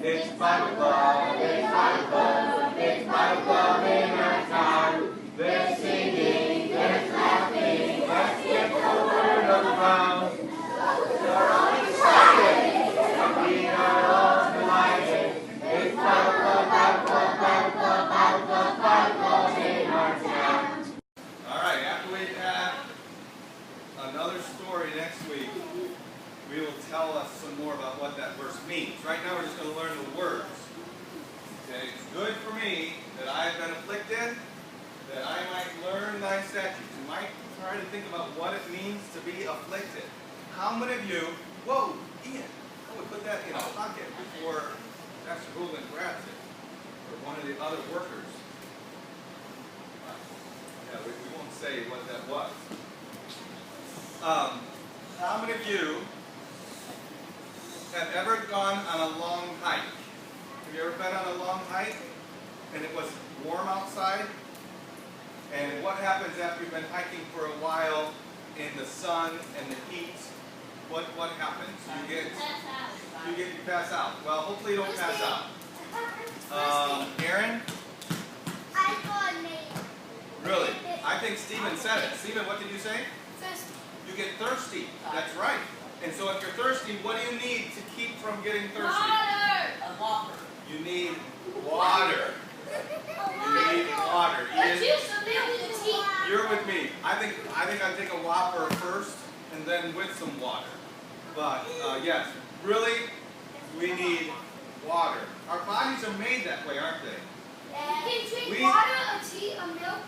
It's Bible Club, it's Bible Club, it's Bible Club in our town. There's singing, there's laughing, let's get the word on the ground. We're all excited, and we are all delighted. It's Bible Club, Bible Club, Bible Club, Bible Club, Bible Club in our town. All right, after we have another story next week, we will tell us some more about what that verse means. Right now we're just going to learn the words. Okay, it's good for me that I have been afflicted, that I might learn thy statutes. You might try to think about what it means to be afflicted. How many of you, whoa, Ian, I would put that in a pocket before Pastor Voegtlin grabs it, or one of the other workers. Yeah, we won't say what that was. How many of you have ever gone on a long hike? Have you ever been on a long hike and it was warm outside? And what happens after you've been hiking for a while in the sun and the heat? What happens? You pass out. Well, hopefully you don't pass out. Aaron? I thought maybe. Really? I think Stephen said it. Stephen, what did you say? Thirsty. You get thirsty. That's right. And so if you're thirsty, what do you need to keep from getting thirsty? Water. A whopper. You need water. You need water. You're with me. I think I'd take a Whopper first and then with some water. But yes, really, we need water. Our bodies are made that way, aren't they? You can drink water, a tea, a milk,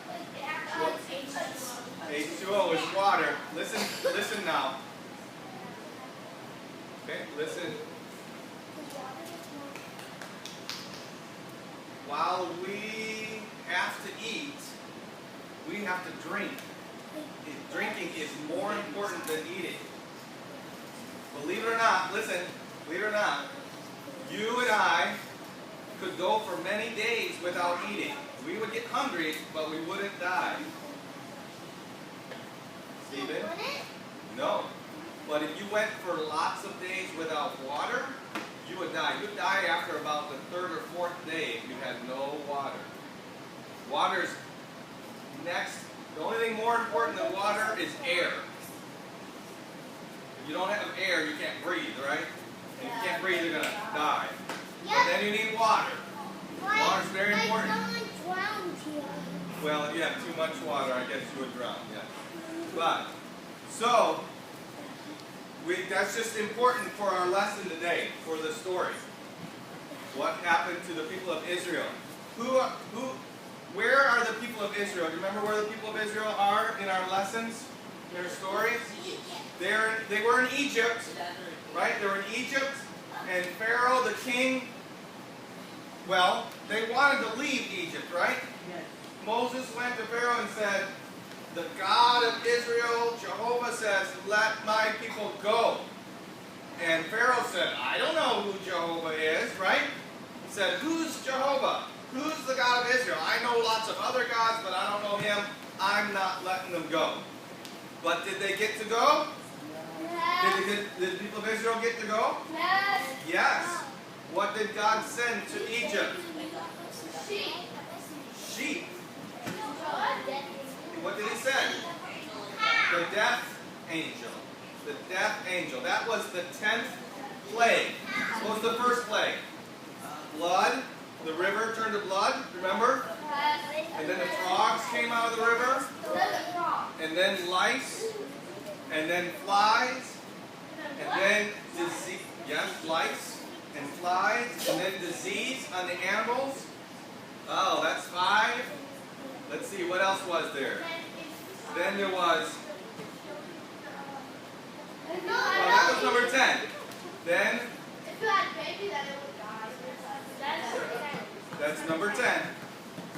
H2O is water. Listen now. Okay, listen. While we have to eat, we have to drink. Drinking is more important than eating. Believe it or not, listen, believe it or not, you and I could go for many days without eating. We would get hungry, but we wouldn't die. Stephen? No. But if you went for lots of days without water, you would die. You would die after about the third or fourth day if you had no water. Water's next. The only thing more important than water is air. If you don't have air, you can't breathe, right? And if you can't breathe, you're going to die. But then you need water. Water's very important. Well, if you have too much water, I guess you would drown, yeah. But, so, that's just important for our lesson today, for the story. What happened to the people of Israel? Where are the people of Israel? Do you remember where the people of Israel are in our lessons, in their stories? They were in Egypt, right? They were in Egypt, and Pharaoh, the king, well, they wanted to leave Egypt, right? Yes. Moses went to Pharaoh and said, the God of Israel, Jehovah says, let my people go. And Pharaoh said, I don't know who Jehovah is, right? He said, who's Jehovah? Who's the God of Israel? I know lots of other gods, but I don't know him. I'm not letting them go. But did they get to go? Yes. Did the people of Israel get to go? Yes. Yes. What did God send to Egypt? Sheep. Sheep. What did he send? The death angel. The death angel. That was the 10th plague. What was the first plague? Blood. The river turned to blood, remember? And then the frogs came out of the river. And then lice. And then flies. And then disease. Yes, lice and flies. And then disease on the animals. Oh, that's 5. Let's see, what else was there? Then there was... Well, that was number 10. Then... If you had a baby, then it would die. That's number 10.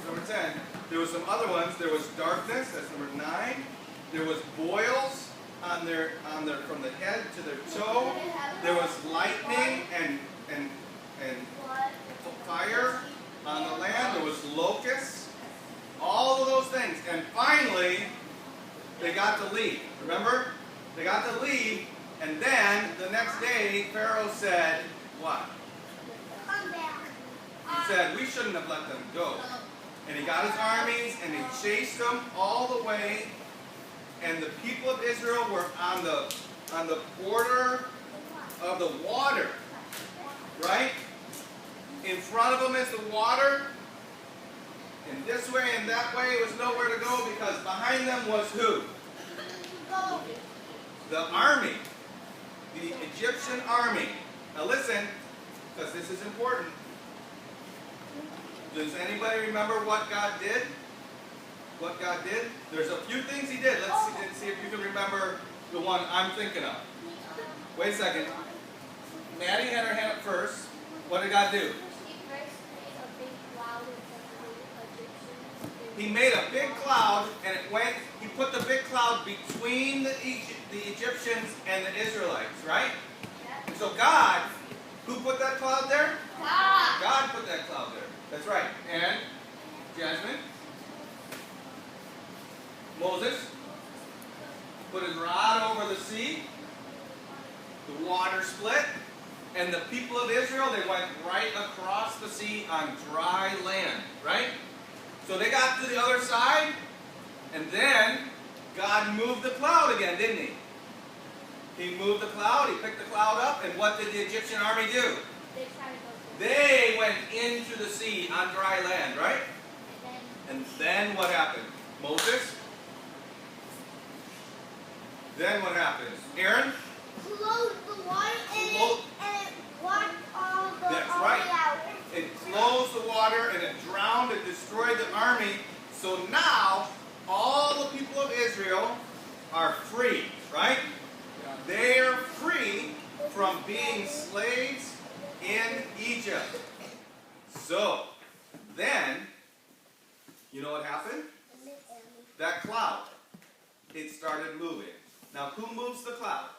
Number 10. There was some other ones. There was darkness. That's number 9. There was boils on their from the head to their toe. There was lightning and fire on the land. There was locusts. All of those things. And finally, they got to leave. Remember? They got to leave. And then the next day, Pharaoh said, what? Come back. said, we shouldn't have let them go. And he got his armies and he chased them all the way. And the people of Israel were on the border of the water. Right? In front of them is the water. And this way and that way was nowhere to go because behind them was who? The army. The Egyptian army. Now listen, because this is important. Does anybody remember what God did? What God did? There's a few things he did. Let's see if you can remember the one I'm thinking of. Wait a second. Maddie had her hand up first. What did God do? He made a big cloud, and he put the big cloud between the Egyptians and the Israelites, right? And so God, who put that cloud there? God put that cloud there. That's right. And Jasmine? Moses put his rod over the sea. The water split. And the people of Israel, they went right across the sea on dry land, right? So they got to the other side, and then God moved the cloud again, didn't he? He moved the cloud, he picked the cloud up, and what did the Egyptian army do? They went into the sea on dry land, right? And then what happened? Moses? Then what happens? Aaron? Closed the water and it washed all the army out. It closed the water and it drowned and destroyed the army. So now all the people of Israel are free, right? They are free from being slaves in Egypt. So then, you know what happened? That cloud, it started moving. Now who moves the cloud?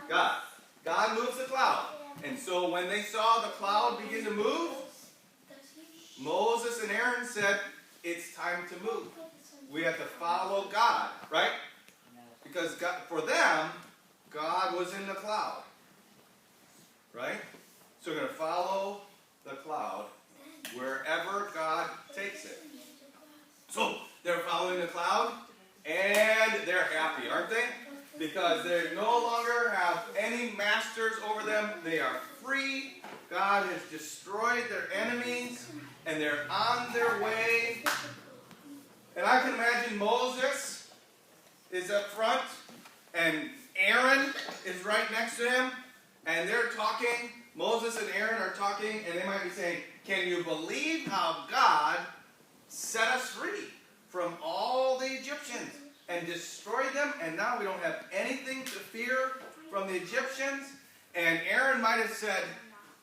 God. God moves the cloud. And so when they saw the cloud begin to move, Moses and Aaron said, it's time to move. We have to follow God, right? Because God, for them, God was in the cloud. Right? So we're going to follow the cloud wherever God takes it. So they're following the cloud, and they're happy, aren't they? Because they no longer have any masters over them. They are free. God has destroyed their enemies, and they're on their way. And I can imagine Moses is up front, and Aaron is right next to him, and they're talking. Moses and Aaron are talking, and they might be saying, can you believe how God set us free from all the Egyptians and destroyed them, and now we don't have anything to fear from the Egyptians? And Aaron might have said,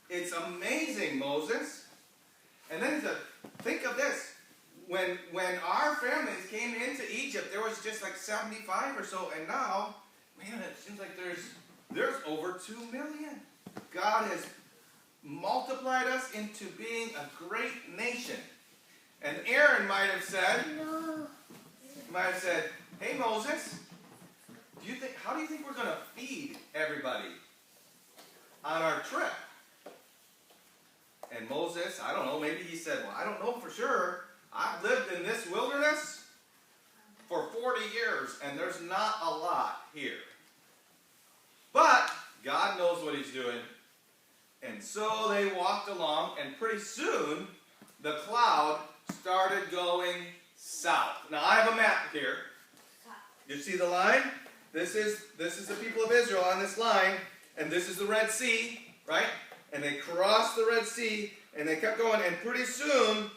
it's amazing, Moses. And then he said, think of this. When our families came into Egypt, there was just like 75 or so, and now, man, it seems like there's over 2 million. God has multiplied us into being a great nation. And Aaron might have said, hey Moses, how do you think we're going to feed everybody on our trip? And Moses, I don't know, maybe he said, well, I don't know for sure. I've lived in this wilderness for 40 years, and there's not a lot here. But God knows what he's doing. And so they walked along, and pretty soon the cloud started going south. Now I have a map here. You see the line? This is the people of Israel on this line, and this is the Red Sea, right? And they crossed the Red Sea, and they kept going, and pretty soon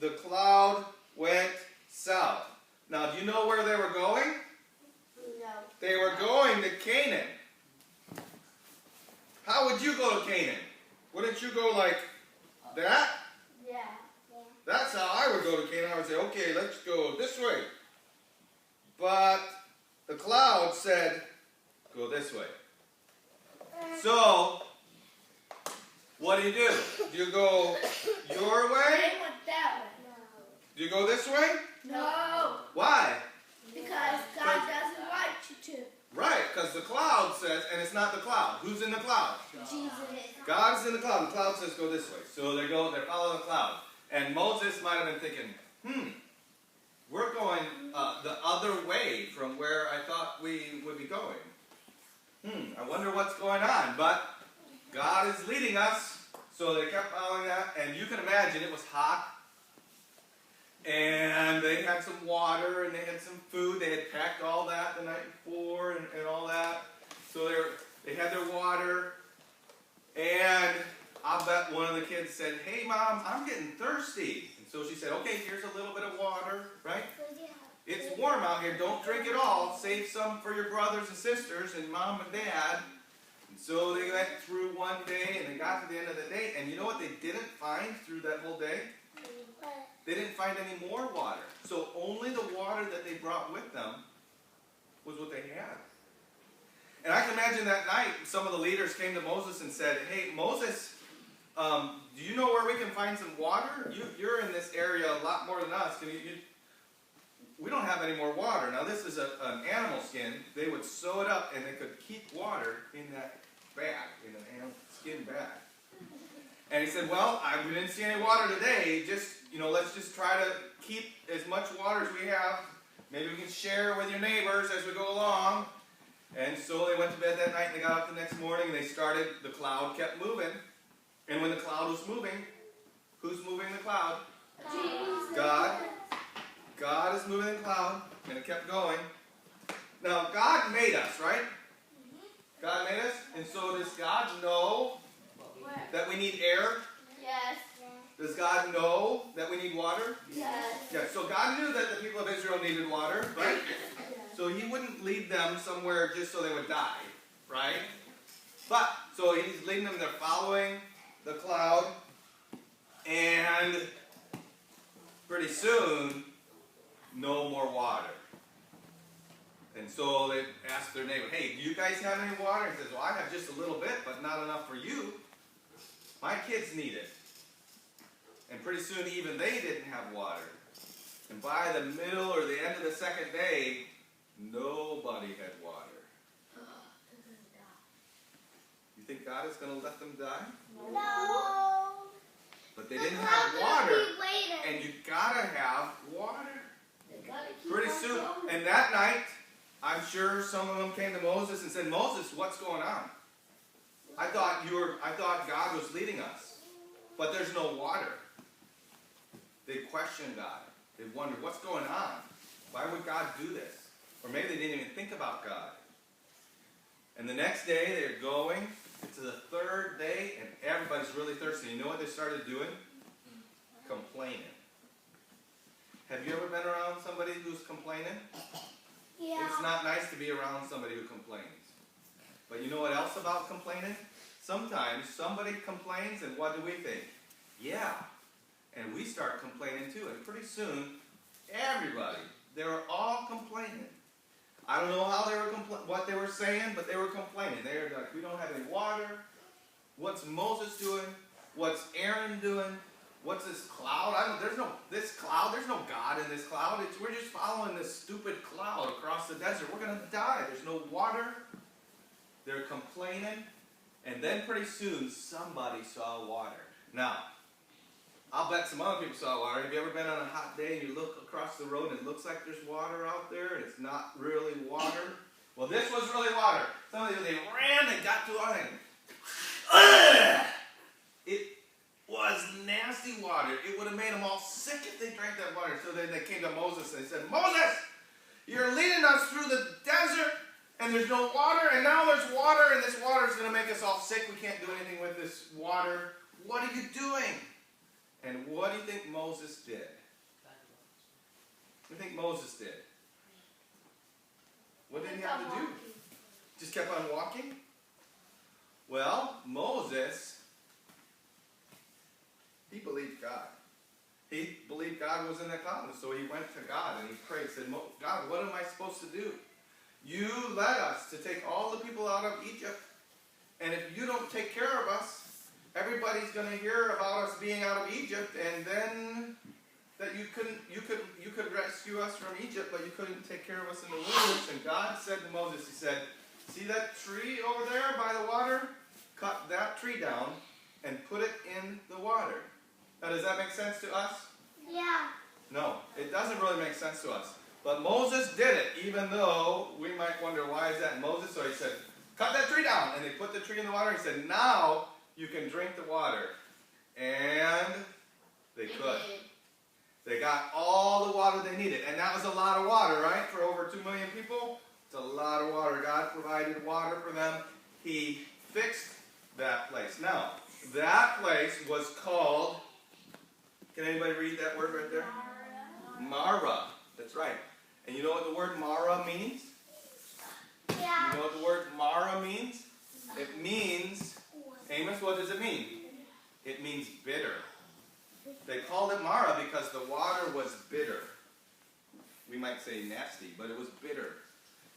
the cloud went south. Now, do you know where they were going? No. They were going to Canaan. How would you go to Canaan? Wouldn't you go like that? Yeah. That's how I would go to Canaan. I would say, okay, let's go this way. But the cloud said, go this way. So, what do? Do you go your way? They went that way. No. Do you go this way? No. Why? Because God doesn't want you to. Right, because the cloud says, and it's not the cloud. Who's in the cloud? Jesus. God's in the cloud. The cloud says go this way. So they're following the cloud. And Moses might have been thinking, we're going the other way from where I thought we would be going. I wonder what's going on. But God is leading us. So they kept following that. And you can imagine it was hot. And they had some water and they had some food. They had packed all that the night before and all that. So they had their water. And I'll bet one of the kids said, "Hey, Mom, I'm getting thirsty." And so she said, "Okay, here's a little bit of water, right? It's warm out here. Don't drink it all. Save some for your brothers and sisters and Mom and Dad." And so they went through one day and they got to the end of the day. And you know what they didn't find through that whole day? They didn't find any more water. So only the water that they brought with them was what they had. And I can imagine that night some of the leaders came to Moses and said, "Hey, Moses, do you know where we can find some water? You're in this area a lot more than us. We don't have any more water." Now this is an animal skin. They would sew it up and they could keep water in that bag, in an animal skin bag. And he said, "Well, we didn't see any water today. Let's just try to keep as much water as we have. Maybe we can share with your neighbors as we go along." And so they went to bed that night and they got up the next morning and the cloud kept moving. And when the cloud was moving, who's moving the cloud? Jesus. God. God is moving the cloud, and it kept going. Now, God made us, right? God made us, and so does God know that we need air? Yes. Does God know that we need water? Yes. Yeah, so God knew that the people of Israel needed water, right? So He wouldn't lead them somewhere just so they would die, right? So He's leading them, they're following the cloud, and pretty soon, no more water. And so they asked their neighbor, "Hey, do you guys have any water?" He says, "Well, I have just a little bit, but not enough for you. My kids need it." And pretty soon, even they didn't have water. And by the middle or the end of the second day, nobody had water. You think God is going to let them die? No. But they didn't have water. And you got to have water. Pretty soon. And that night, I'm sure some of them came to Moses and said, "Moses, what's going on? I thought God was leading us, but there's no water." They questioned God. They wondered, what's going on? Why would God do this? Or maybe they didn't even think about God. And the next day, they're going to the third day, and everybody's really thirsty. You know what they started doing? Complaining. Have you ever been around somebody who's complaining? Yeah. It's not nice to be around somebody who complains. But you know what else about complaining? Sometimes somebody complains, and what do we think? Yeah. And we start complaining too. And pretty soon, everybody, they were all complaining. I don't know how what they were saying, but they were complaining. They were like, "We don't have any water. What's Moses doing? What's Aaron doing? What's this cloud? There's no God in this cloud. We're just following this stupid cloud across the desert. We're going to die. There's no water." They're complaining. And then pretty soon, somebody saw water. Now, I'll bet some other people saw water. Have you ever been on a hot day and you look across the road and it looks like there's water out there and it's not really water? Well, this was really water. Some of them, they ran and got to water. It was nasty water. It would have made them all sick if they drank that water. So then they came to Moses and they said, "Moses, you're leading us through the desert and there's no water, and now there's water, and this water is going to make us all sick. We can't do anything with this water. What are you doing?" And what do you think Moses did? What do you think Moses did? What did he have to do? Just kept on walking? Well, Moses, he believed God. He believed God was in the cloud. So he went to God and he prayed. He said, "God, what am I supposed to do? You led us to take all the people out of Egypt. And if you don't take care of us, everybody's going to hear about us being out of Egypt, and then that you could rescue us from Egypt, but you couldn't take care of us in the wilderness. And God said to Moses, he said, see that tree over there by the water? Cut that tree down and put it in the water. Now, does that make sense to us? Yeah. No, it doesn't really make sense to us. But Moses did it, even though we might wonder, why is that Moses? So he said, cut that tree down. And they put the tree in the water. He said, now you can drink the water. And they could. They got all the water they needed. And that was a lot of water, right? For over 2 million people. It's a lot of water. God provided water for them. He fixed that place. Now, that place was called, can anybody read that word right there? Mara. That's right. And you know what the word Mara means? Yeah. You know what the word Mara means? It means, Amos, what does it mean? It means bitter. They called it Mara because the water was bitter. We might say nasty, but it was bitter.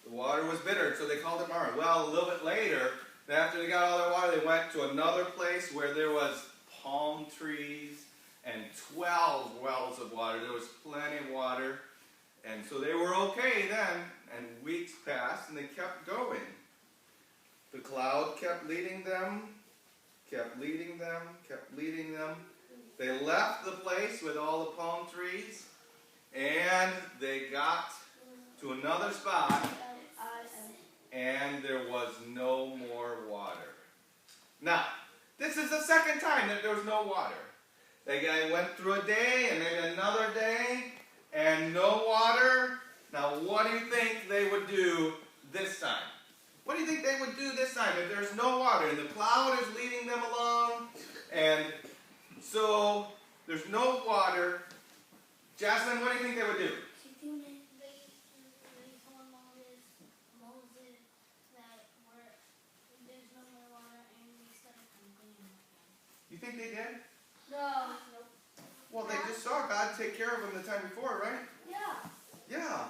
The water was bitter, so they called it Mara. Well, a little bit later, after they got all their water, they went to another place where there was palm trees and 12 wells of water. There was plenty of water. And so they were okay then, and weeks passed, and they kept going. The cloud kept leading them, kept leading them, kept leading them. They left the place with all the palm trees, and they got to another spot, and there was no more water. Now, this is the second time that there was no water. They went through a day, and then another day, and no water. Now, what do you think they would do this time? What do you think they would do this time if there's no water and the cloud is leading them along? And so there's no water. Jasmine, what do you think they would do? They told Moses that there's no more water, and they started complaining. You think they did? No. Well, they just saw God take care of them the time before, right? Yeah. Yeah.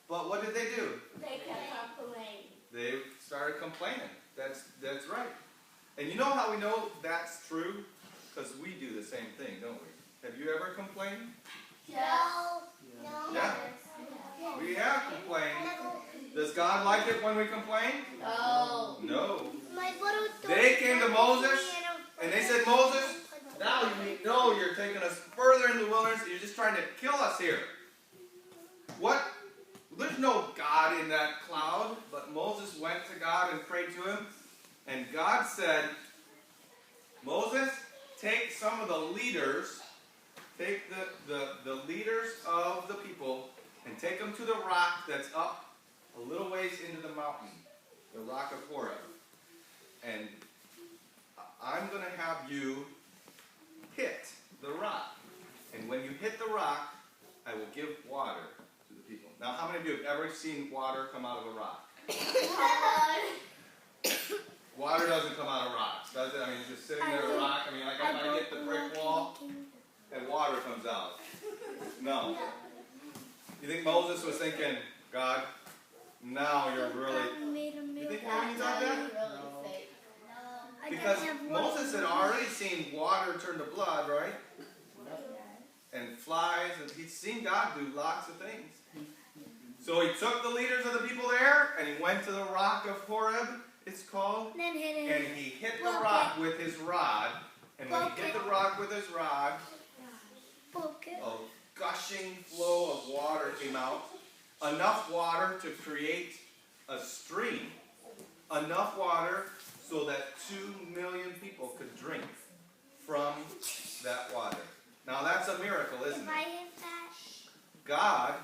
But what did they do? They kept complaining. They started complaining. That's right. And you know how we know that's true? Because we do the same thing, don't we? Have you ever complained? No. Yeah. We have complained. Does God like it when we complain? No. No. My They came to Moses and they said, Moses, now you know you're taking us further in the wilderness. You're just trying to kill us here. What? There's no God in that cloud. But Moses went to God and prayed to him. And God said, Moses, take some of the leaders, take the leaders of the people, and take them to the rock that's up a little ways into the mountain, the rock of Horeb. And I'm going to have you hit the rock. And when you hit the rock, I will give water to the people. Now, how many of you have ever seen water come out of a rock? Water doesn't come out of rocks, does it? I mean, just sitting there in a rock. I mean, like if I hit the brick wall and water comes out. No. You think Moses was thinking, God, now you're really... You think he thought that? Because Moses had already seen water turn to blood, right? And flies, and he'd seen God do lots of things. So he took the leaders of the people there, and he went to the rock of Horeb, it's called, and he hit the rock with his rod. And when he hit the rock with his rod, a gushing flow of water came out. Enough water to create a stream. Enough water so that 2 million people could drink from that water. Now that's a miracle, isn't it? God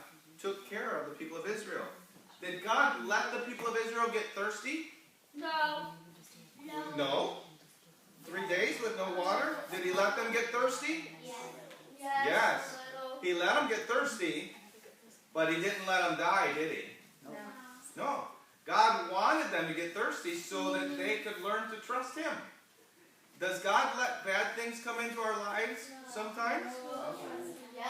took care of the people of Israel. Did God let the people of Israel get thirsty? No. No. 3 days with no water? Did he let them get thirsty? Yes. He let them get thirsty, but he didn't let them die, did he? No. God wanted them to get thirsty so that they could learn to trust him. Does God let bad things come into our lives sometimes? Yes.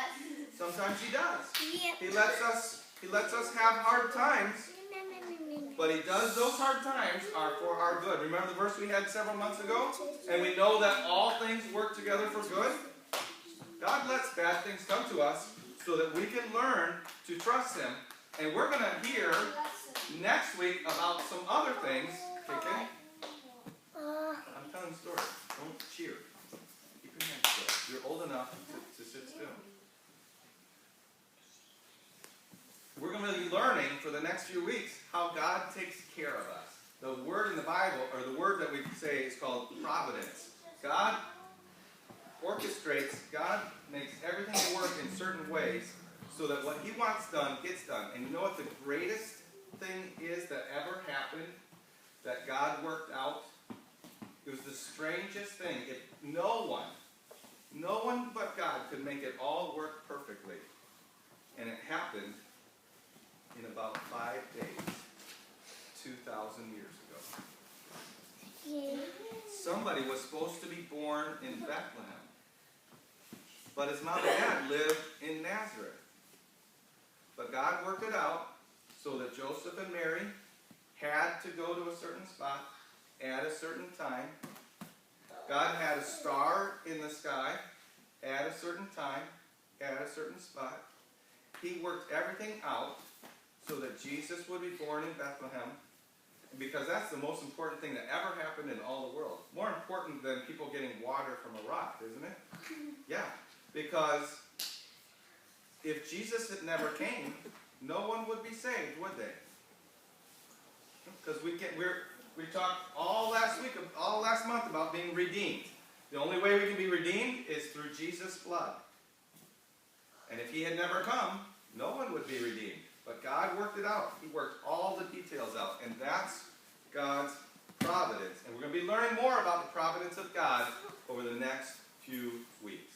Sometimes he does. He lets us have hard times, but he does those hard times are for our good. Remember the verse we had several months ago? And we know that all things work together for good? God lets bad things come to us so that we can learn to trust Him. And we're going to hear next week about some other things. Okay? I'm telling a story. Don't cheer. Keep your hands still. You're old enough to sit still. We're going to be learning for the next few weeks how God takes care of us. The word in the Bible, or the word that we say is called providence. God orchestrates, God makes everything work in certain ways so that what He wants done gets done. And you know what the greatest thing is that ever happened that God worked out? It was the strangest thing. If no one but God could make it all work perfectly. And it happened in about 5 days, 2,000 years ago. Yeah. Somebody was supposed to be born in Bethlehem, but his mom and dad lived in Nazareth. But God worked it out so that Joseph and Mary had to go to a certain spot at a certain time. God had a star in the sky at a certain time, at a certain spot. He worked everything out so that Jesus would be born in Bethlehem, because that's the most important thing that ever happened in all the world. More important than people getting water from a rock, isn't it? Yeah, because if Jesus had never came, no one would be saved, would they? Because we talked all last month about being redeemed. The only way we can be redeemed is through Jesus' blood. And if He had never come, no one would be redeemed. But God worked it out. He worked all the details out. And that's God's providence. And we're going to be learning more about the providence of God over the next few weeks.